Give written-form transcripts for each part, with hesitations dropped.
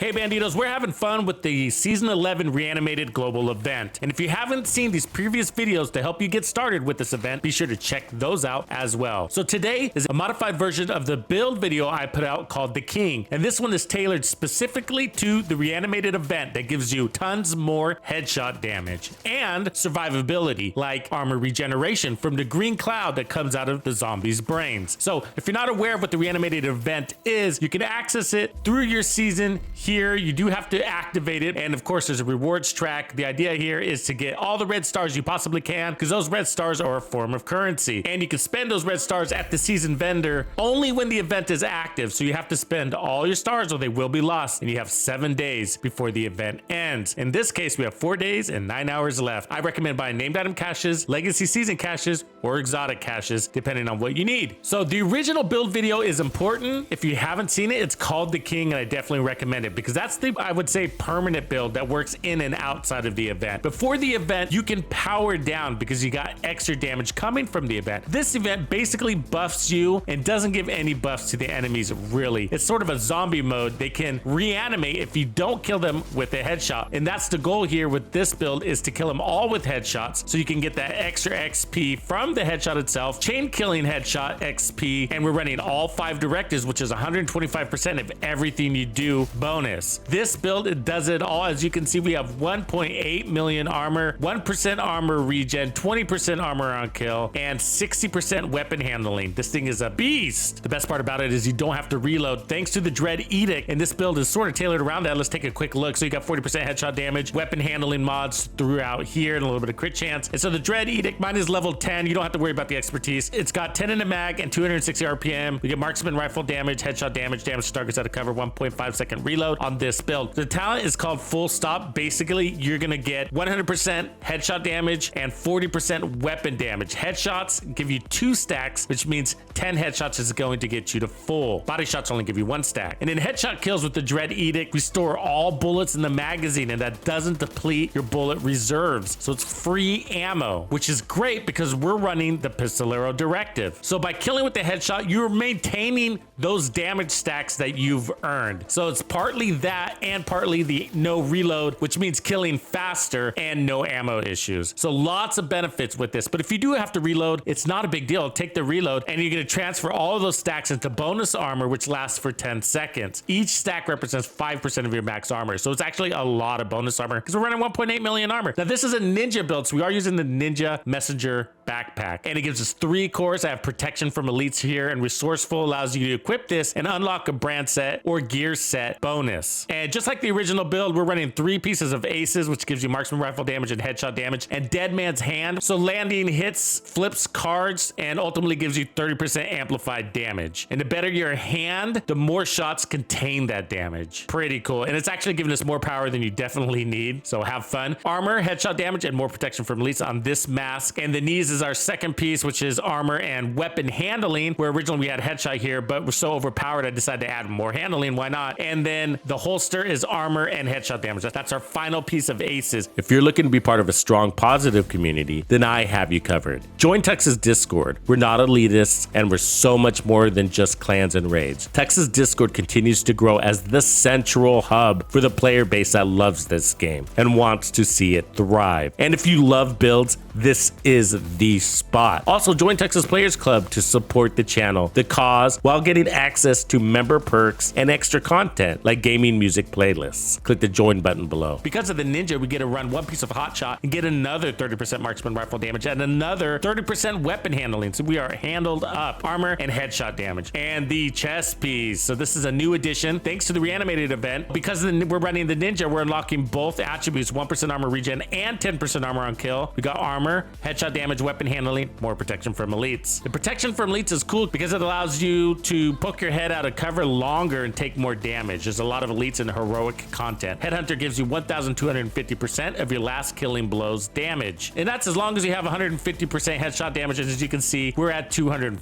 Hey Bandidos, we're having fun with the Season 11 Reanimated Global Event. And if you haven't seen these previous videos to help you get started with this event, be sure to check those out as well. So today is a modified version of the build video I put out called The King. And this one is tailored specifically to the Reanimated event that gives you tons more headshot damage and survivability, like armor regeneration from the green cloud that comes out of the zombie's brains. So if you're not aware of what the Reanimated event is, you can access it through your season here. You do have to activate it, and of course there's a rewards track. The idea here is to get all the red stars you possibly can, because those red stars are a form of currency, and you can spend those red stars at the season vendor only when the event is active. So you have to spend all your stars or they will be lost, and you have 7 days before the event ends. In this case, we have 4 days and 9 hours left. I recommend buying named item caches, legacy season caches, or exotic caches depending on what you need. So the original build video is important. If you haven't seen it, it's called The King, and I definitely recommend it because that's the, I would say, permanent build that works in and outside of the event. Before the event, you can power down because you got extra damage coming from the event. This event basically buffs you and doesn't give any buffs to the enemies, really. It's sort of a zombie mode. They can reanimate if you don't kill them with a headshot. And that's the goal here with this build, is to kill them all with headshots so you can get that extra XP from the headshot itself, chain killing headshot XP, and we're running all 5 directives, which is 125% of everything you do bonus. This build, it does it all. As you can see, we have 1.8 million armor, 1% armor regen, 20% armor on kill, and 60% weapon handling. This thing is a beast. The best part about it is you don't have to reload thanks to the Dread Edict, and this build is sort of tailored around that. Let's take a quick look. So you got 40% headshot damage, weapon handling mods throughout here, and a little bit of crit chance. And so the Dread Edict, mine is level 10. You don't have to worry about the expertise. It's got 10 in the mag and 260 RPM. We get marksman rifle damage, headshot damage to targets out of cover, 1.5 second reload on this build. The talent is called Full Stop. Basically, you're gonna get 100% headshot damage and 40% weapon damage. Headshots give you 2 stacks, which means 10 headshots is going to get you to full. Body shots only give you 1 stack. And in headshot kills with the Dread Edict, we store all bullets in the magazine, and that doesn't deplete your bullet reserves. So it's free ammo, which is great because we're running the Pistolero directive. So by killing with the headshot, you're maintaining those damage stacks that you've earned. So it's partly that and partly the no reload, which means killing faster and no ammo issues. So lots of benefits with this. But if you do have to reload, it's not a big deal. Take the reload and you're going to transfer all of those stacks into bonus armor, which lasts for 10 seconds. Each stack represents 5% of your max armor. So it's actually a lot of bonus armor because we're running 1.8 million armor. Now this is a ninja build, so we are using the Ninja Messenger backpack, and it gives us 3 cores. I have protection from elites here, and resourceful allows you to equip this and unlock a brand set or gear set bonus. And just like the original build, we're running 3 pieces of aces, which gives you marksman rifle damage and headshot damage, and dead man's hand. So landing hits, flips cards, and ultimately gives you 30% amplified damage. And the better your hand, the more shots contain that damage. Pretty cool. And it's actually giving us more power than you definitely need. So have fun. Armor, headshot damage, and more protection from elites on this mask. And the knees is our second piece, which is armor and weapon handling, where originally we had headshot here, but we're so overpowered I decided to add more handling. Why not? And then the holster is armor and headshot damage. That's our final piece of aces. If you're looking to be part of a strong, positive community, then I have you covered. Join Tux's Discord. We're not elitists, and we're so much more than just clans and raids. Tux's Discord continues to grow as the central hub for the player base that loves this game and wants to see it thrive. And if you love builds, this is the spot. Also, join Tux's Players Club to support the channel, the cause, while getting access to member perks and extra content like gaming music playlists. Click the join button below. Because of the ninja, we get to run 1 piece of HOTSHOT and get another 30% marksman rifle damage and another 30% weapon handling. So we are handled up, armor and headshot damage. And the chest piece. So this is a new addition thanks to the Reanimated event. Because we're running the ninja, we're unlocking both attributes, 1% armor regen and 10% armor on kill. We got armor, headshot damage, weapon handling, more protection from elites. The protection from elites is cool because it allows you to poke your head out of cover longer and take more damage. There's a lot of elites and heroic content. Headhunter gives you 1,250% of your last killing blow's damage. And that's as long as you have 150% headshot damage. And as you can see, we're at 240%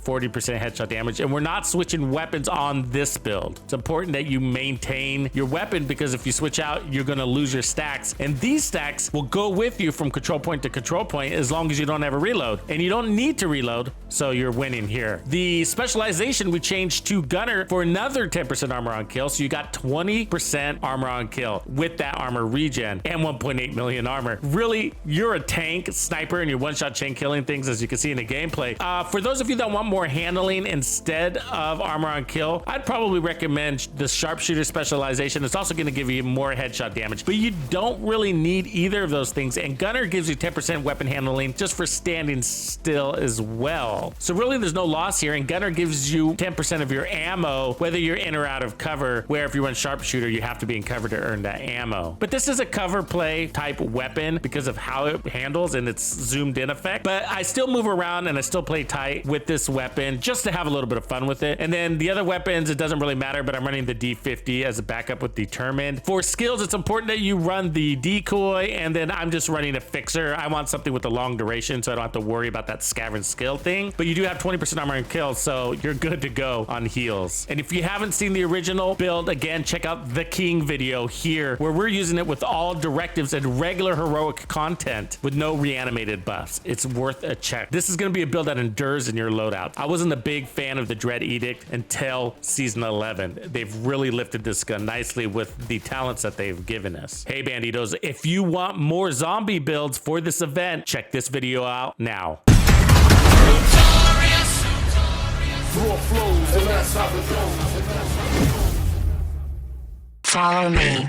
headshot damage, and we're not switching weapons on this build. It's important that you maintain your weapon because if you switch out, you're going to lose your stacks. And these stacks will go with you from control point to control point point as long as you don't ever reload. And you don't need to reload, so you're winning here. The specialization we changed to gunner for another 10% armor on kill, so you got 20% armor on kill with that armor regen and 1.8 million armor. Really, you're a tank sniper and you're one-shot chain killing things, as you can see in the gameplay. For those of you that want more handling instead of armor on kill, I'd probably recommend the sharpshooter specialization. It's also going to give you more headshot damage, but you don't really need either of those things. And gunner gives you 10% weapon handling just for standing still as well. So really there's no loss here, and gunner gives you 10% of your ammo whether you're in or out of cover, where if you run sharpshooter you have to be in cover to earn that ammo. But this is a cover play type weapon because of how it handles and its zoomed in effect. But I still move around and I still play tight with this weapon just to have a little bit of fun with it. And then the other weapons, it doesn't really matter, but I'm running the D50 as a backup with Determined. For skills, it's important that you run the decoy, and then I'm just running a fixer. I want something with a long duration so I don't have to worry about that scavenge skill thing. But you do have 20% armor and kills, so you're good to go on heals. And if you haven't seen the original build, again, check out the King video here, where we're using it with all directives and regular heroic content with no reanimated buffs. It's worth a check. This is going to be a build that endures in your loadout. I wasn't a big fan of the Dread Edict until season 11. They've really lifted this gun nicely with the talents that they've given us. Hey Bandidos, if you want more zombie builds for this event, check this video out now. Follow me.